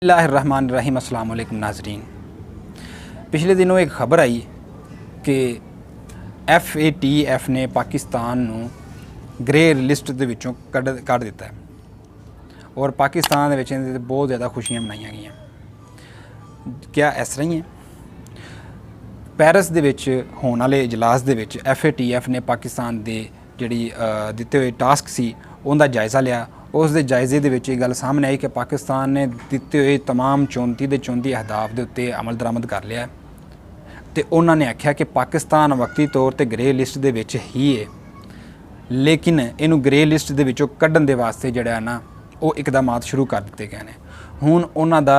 बिस्मिल्लाहिर्रहमानिर्रहीम। अस्सलाम वालेकुम नाज़रीन। पिछले दिनों एक खबर आई कि FATF ने पाकिस्तान नूं ग्रे लिस्ट दे विचों कढ़ दिता है और पाकिस्तान दे विच इहदे ते बहुत ज़्यादा खुशियां मनाईयां गईयां। क्या इस तरह ही है? पेरिस दे विच होने वाले इजलास दे विच FATF ने पाकिस्तान दे जिहड़ी दिते हुए टास्क सी उहदा जायज़ा लिया। उस दे जायजे दे विच गल सामने आई कि पाकिस्तान ने दिते हुए तमाम 34 दे 34 अहदाफ दे उत्ते अमल दरामद कर लिया ते उन्हां ने आख्या कि पाकिस्तान वक्ती तौर ते ग्रे लिस्ट दे विच ही है, लेकिन इनू ग्रे लिस्ट दे विचों कड्ढण दे वास्ते जिहड़ा है ना वो इकदामात शुरू कर दिते गए ने। हुण उन्हां दा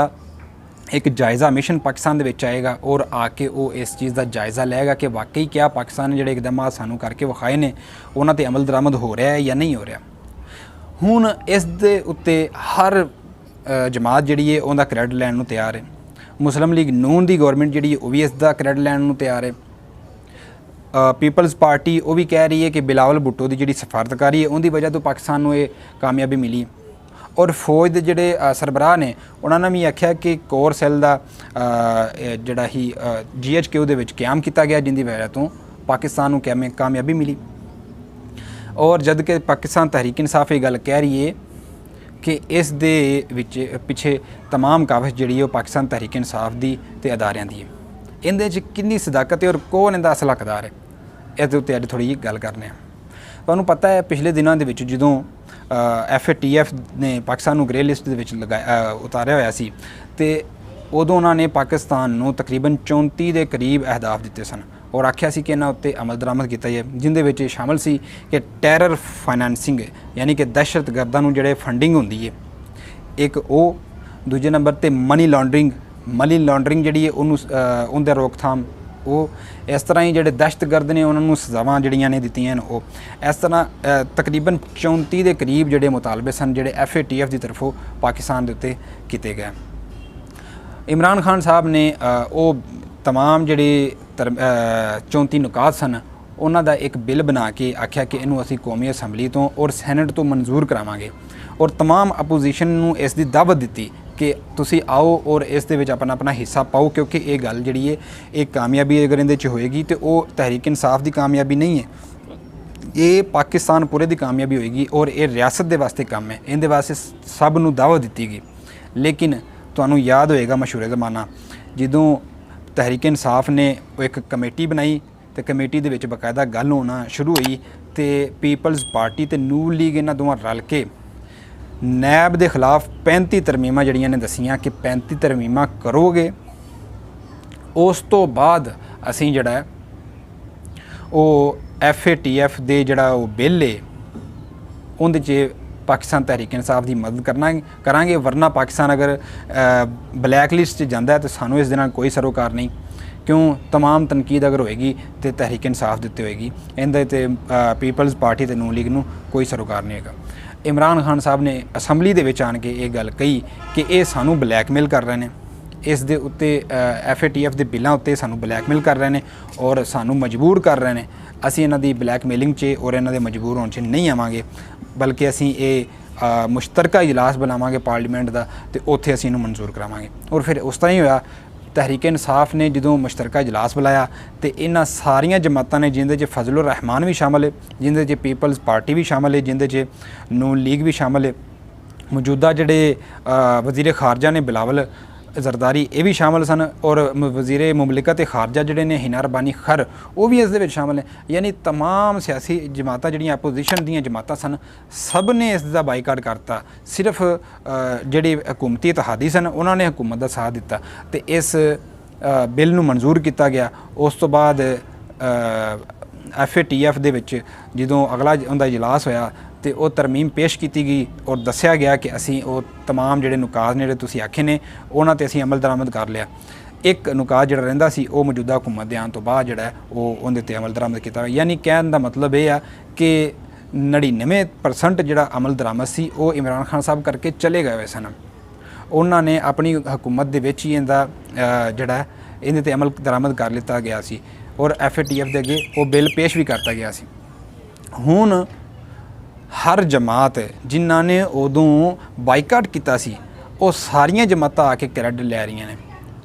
एक जायज़ा मिशन पाकिस्तान दे विच आएगा और आके वो इस चीज़ का जायज़ा लेगा कि वाकई क्या पाकिस्तान ने जिहड़े इकदामात सानू करके विखाए ने उन्हां ते अमल दरामद हो रहा है या नहीं हो रहा। हुण इस दे उत्ते हर जमात जिहड़ी है उहदा क्रेडिट लैण नूं तैयार है। मुस्लिम लीग नून दी गौरमेंट जिहड़ी वो भी इसका क्रेडिट लैण नूं तैयार है। पीपल्स पार्टी वो भी कह रही है कि बिलावल भुट्टो की जिहड़ी सफारतकारी है उनकी वजह तो पाकिस्तान नूं ये कामयाबी मिली। और फौज के जिहड़े सरबराह ने उन्होंने भी आख्या कि कोर सैल का जिहड़ा ही GHQ दे विच क्याम किया गया जिंदी वजह तो पाकिस्तान नूं कामयाबी मिली। और जद कि पाकिस्तान तहरीक इंसाफ ये गल कह रही है कि इस दे विच पिछे तमाम काविश जिहड़ी है पाकिस्तान तहरीक इंसाफ की ते अदारियां दी है। इहदे च कितनी सदाकत है और कौन इहदा असल हकदार है, इस उत्ते अज थोड़ी जी गल करने आ। तुहानूं पता है पिछले दिनों दे विच जदों FATF ने पाकिस्तान नूं ग्रे लिस्ट दे विच उतारिया होया सी ते उदों उन्होंने पाकिस्तान नूं तकरीबन 34 के करीब अहदाफ दिते सन और आख्या सी कि इन्हां उत्ते अमल दरामद किया जाए, जिंदे विच शामिल सी कि टैरर फाइनैंसिंग यानी कि दहशत गर्दां नूं जिहड़े फंडिंग हुंदी है एक वो, दूजे नंबर ते मनी लॉन्ड्रिंग जिहड़ी है उहदी रोकथाम वो, इस तरह ही जिहड़े दहशतगर्द ने उन्होंने सज़ावां जिहड़ियां ने दित्तियां ने वो, इस तरह तकरीबन 34 के करीब जिहड़े मुतालबे सन जिहड़े FATF की तरफों पाकिस्तान के उत्ते कीते गए। इमरान खान साहब ने वो तमाम जिहड़े 34 नुकात सन उन्हां दा एक बिल बना के आख्या कि इनू असीं कौमी असैंबली तो और सैनट तो मंजूर करावांगे और तमाम अपोजिशन नूं इस दी दावत दित्ती कि तुसी आओ और इस दे विच अपना अपना हिस्सा पाओ, क्योंकि ये गल जिहड़ी है एक कामयाबी अगर इहदे च होएगी तो वो तहरीक इंसाफ की कामयाबी नहीं है, ये पाकिस्तान पूरे की कामयाबी होएगी और ये रियासत के वास्ते काम है। इहदे वास्ते सब नूं दावत दित्ती गई। लेकिन तुहानूं याद होएगा मशहूर ज़माना जदों तहरीक इंसाफ ने एक कमेटी बनाई तो कमेटी दे विच बाकायदा गल होना शुरू हुई तो पीपल्स पार्टी ते नून लीग इन्हां दोवां रल के नैब के खिलाफ 35 तरमीमां जड़ियां ने दसियां कि 35 तरमीमां करोगे उस तो बाद असीं जड़ा है वो FATF दे जड़ा वो बिल है उहदे च पाकिस्तान तहरीक इंसाफ की मदद करांगे, वरना पाकिस्तान अगर ब्लैक लिस्ट जाता है तो सानू इस दे नाल कोई सरोकार नहीं। क्यों? तमाम तनकीद अगर होएगी तो तहरीक इंसाफ दिते होएगी, इहदे ते पीपल्स पार्टी ते नून लीग नूं कोई सरोकार नहीं होगा। इमरान खान साहब ने असैंबली दे विच आण के ये गल कही कि ये सानू ब्लैकमेल कर रहे हैं, इस दे उत्ते FATF के बिलों उत्ते सानू ब्लैकमेल कर रहे हैं और सानू मजबूर कर रहे हैं। असीं इन्हां दी ब्लैकमेलिंग च और इन्हां दे मजबूर होने च नहीं आवांगे, बल्कि असीं ये मुश्तरका इजलास बुलावांगे पार्लीमेंट का तो उत्थे असीं इहनूं मंजूर करावांगे। और फिर उस तरह ही होया, तहरीक इंसाफ ने जदों मुश्तरका इजलास बुलाया तो इन्हां सारियां जमातां ने जिंदे च फजलुर रहमान भी शामिल है, जिंदे च पीपल्स पार्टी भी शामिल है, जिंदे च नून लीग भी शामिल है, मौजूदा जिहड़े वज़ीर खारजा ने बिलावल जरदारी ये भी शामिल सन और वज़ीर मुमलिकत खारजा जिहड़े ने हिना रब्बानी खर वो भी इस दे विच शामिल है। यानी तमाम सियासी जमातां जिहड़ियां अपोजिशन दीयां जमातां सन सब ने इसका बाईकाट करता, सिर्फ जिहड़ी हुकूमती इत्तेहादी सन उन्होंने हुकूमत का साथ दिता तो इस बिल नूं मंजूर किया गया। उस तो बाद FATF दे विच जदों अगला उनका इजलास होया तो वो तरमीम पेश की गई और दस्या गया कि असीं वो तमाम जिहड़े नुकात ने जिहड़े तुसीं आखे ने उन्हां ते असीं अमल दरामद कर लिया। एक नुकात जिहड़ा रहिंदा सी वो मौजूदा हुकूमत दे आउण तो बाद जिहड़ा है वो उहदे ते अमल दरामद किया। यानी कहण दा मतलब ये आ कि 99% जिहड़ा अमल दरामद सी वो इमरान खान साहब करके चले गए सन। उन्हां ने अपनी हुकूमत दे विच ही इहदा जिहड़ा इहदे ते अमल दरामद कर लिता गया सी और FATF दे अगे वो बिल पेश भी करता गया सी। हुण हर जमात जिन्हां ने उदों बाईकाट किया सी ਉਹ ਸਾਰੀਆਂ ਜਮਾਤਾਂ ਆ ਕੇ ਕ੍ਰੈਡਿਟ ਲੈ ਰਹੀਆਂ ਨੇ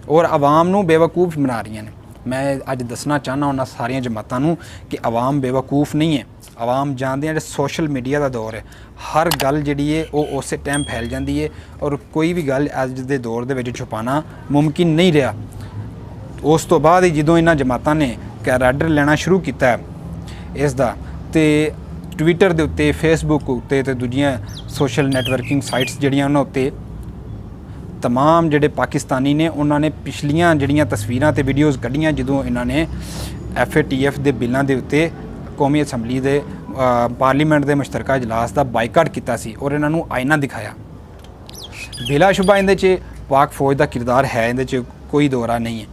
ਔਰ ਆਵਾਮ ਨੂੰ ਬੇਵਕੂਫ ਬਣਾ ਰਹੀਆਂ ਨੇ। ਮੈਂ ਅੱਜ ਦੱਸਣਾ ਚਾਹੁੰਦਾ ਉਹਨਾਂ ਸਾਰੀਆਂ ਜਮਾਤਾਂ ਨੂੰ ਕਿ ਆਵਾਮ ਬੇਵਕੂਫ ਨਹੀਂ ਹੈ। ਆਵਾਮ ਜਾਣਦੇ ਆ ਜਿਹੜਾ ਸੋਸ਼ਲ ਮੀਡੀਆ ਦਾ ਦੌਰ ਹੈ, ਹਰ ਗੱਲ ਜਿਹੜੀ ਹੈ ਉਹ ਉਸੇ ਟਾਈਮ ਫੈਲ ਜਾਂਦੀ ਹੈ ਔਰ ਕੋਈ ਵੀ ਗੱਲ ਅੱਜ ਦੇ ਦੌਰ ਦੇ ਵਿੱਚ ਛੁਪਾਉਣਾ ਮੁਮਕਿਨ ਨਹੀਂ ਰਿਹਾ। ਉਸ ਤੋਂ ਬਾਅਦ ਹੀ ਜਦੋਂ ਇਹਨਾਂ ਜਮਾਤਾਂ ਨੇ ਕ੍ਰੈਡਿਟ ਲੈਣਾ ਸ਼ੁਰੂ ਕੀਤਾ ਇਸ ਦਾ, ਤੇ ਟਵਿੱਟਰ ਦੇ ਉੱਤੇ, ਫੇਸਬੁੱਕ ਉੱਤੇ ਤੇ ਦੂਜੀਆਂ ਸੋਸ਼ਲ ਨੈਟਵਰਕਿੰਗ ਸਾਈਟਸ ਜਿਹੜੀਆਂ ਉਹਨਾਂ ਉੱਤੇ तमाम ਜਿਹੜੇ ਪਾਕਿਸਤਾਨੀ ਨੇ ਉਹਨਾਂ ਨੇ ਪਿਛਲੀਆਂ ਜਿਹੜੀਆਂ ਤਸਵੀਰਾਂ ਤੇ ਵੀਡੀਓਜ਼ ਕੱਢੀਆਂ ਜਦੋਂ ਇਹਨਾਂ ਨੇ FATF ਦੇ ਬਿੱਲਾਂ ਦੇ ਉੱਤੇ ਕੌਮੀ ਅਸੈਂਬਲੀ ਦੇ ਪਾਰਲੀਮੈਂਟ ਦੇ ਮੁਸ਼ਤਰਕਾ ਇਜਲਾਸ ਦਾ ਬਾਈਕਾਟ ਕੀਤਾ ਸੀ ਔਰ ਇਹਨਾਂ ਨੂੰ ਆਇਨਾ ਦਿਖਾਇਆ। ਬਿਲਾਸ਼ੁਬਾ ਇਹਦੇ 'ਚ ਪਾਕ ਫੌਜ ਦਾ ਕਿਰਦਾਰ ਹੈ, ਇਹਦੇ 'ਚ ਕੋਈ ਦੋਰਾ ਨਹੀਂ ਹੈ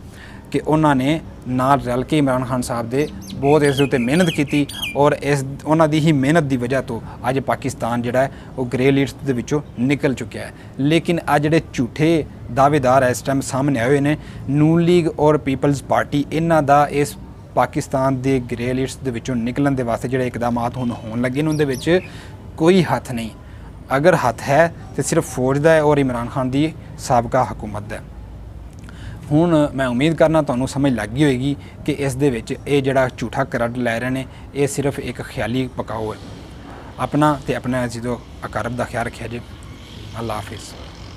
ਕਿ ਉਹਨਾਂ ਨੇ ਨਾਲ ਰਲ ਕੇ ਇਮਰਾਨ ਖਾਨ ਸਾਹਿਬ ਦੇ ਬਹੁਤ ਇਸ ਦੇ ਉੱਤੇ ਮਿਹਨਤ ਕੀਤੀ ਔਰ ਉਹਨਾਂ ਦੀ ਹੀ ਮਿਹਨਤ ਦੀ ਵਜ੍ਹਾ ਤੋਂ ਅੱਜ ਪਾਕਿਸਤਾਨ ਜਿਹੜਾ ਹੈ ਉਹ ਗ੍ਰੇ ਲਿਸਟ ਦੇ ਵਿੱਚੋਂ ਨਿਕਲ ਚੁੱਕਿਆ ਹੈ। ਲੇਕਿਨ ਆ ਜਿਹੜੇ ਝੂਠੇ ਦਾਅਵੇਦਾਰ ਇਸ ਟਾਈਮ ਸਾਹਮਣੇ ਆਏ ਹੋਏ ਨੇ, ਨੂਨ ਲੀਗ ਔਰ ਪੀਪਲਜ਼ ਪਾਰਟੀ, ਇਹਨਾਂ ਦਾ ਇਸ ਪਾਕਿਸਤਾਨ ਦੇ ਗ੍ਰੇ ਲਿਸਟ ਦੇ ਵਿੱਚੋਂ ਨਿਕਲਣ ਦੇ ਵਾਸਤੇ ਜਿਹੜੇ ਇਕਦਾਮਾਤ ਹੁਣ ਹੋਣ ਲੱਗੇ ਨੇ ਉਹਦੇ ਵਿੱਚ ਕੋਈ ਹੱਥ ਨਹੀਂ। ਅਗਰ ਹੱਥ ਹੈ ਤਾਂ ਸਿਰਫ ਫੌਜ ਦਾ ਹੈ ਔਰ ਇਮਰਾਨ ਖਾਨ ਦੀ ਸਾਬਕਾ ਹਕੂਮਤ ਦਾ। ਹੁਣ ਮੈਂ ਉਮੀਦ ਕਰਨਾ ਤੁਹਾਨੂੰ ਸਮਝ ਲੱਗ ਗਈ ਹੋਏਗੀ ਕਿ ਇਸ ਦੇ ਵਿੱਚ ਇਹ ਜਿਹੜਾ ਝੂਠਾ ਕ੍ਰੈਡਿਟ ਲੈ ਰਹੇ ਨੇ ਇਹ ਸਿਰਫ ਇੱਕ ਖਿਆਲੀ ਪਕਾਓ ਹੈ। ਆਪਣਾ ਤੇ ਆਪਣਾ ਜਦੋਂ ਅਕਾਰਬ ਦਾ ਖਿਆਲ ਰੱਖਿਆ ਜੇ। ਅੱਲਾ ਹਾਫਿਜ਼।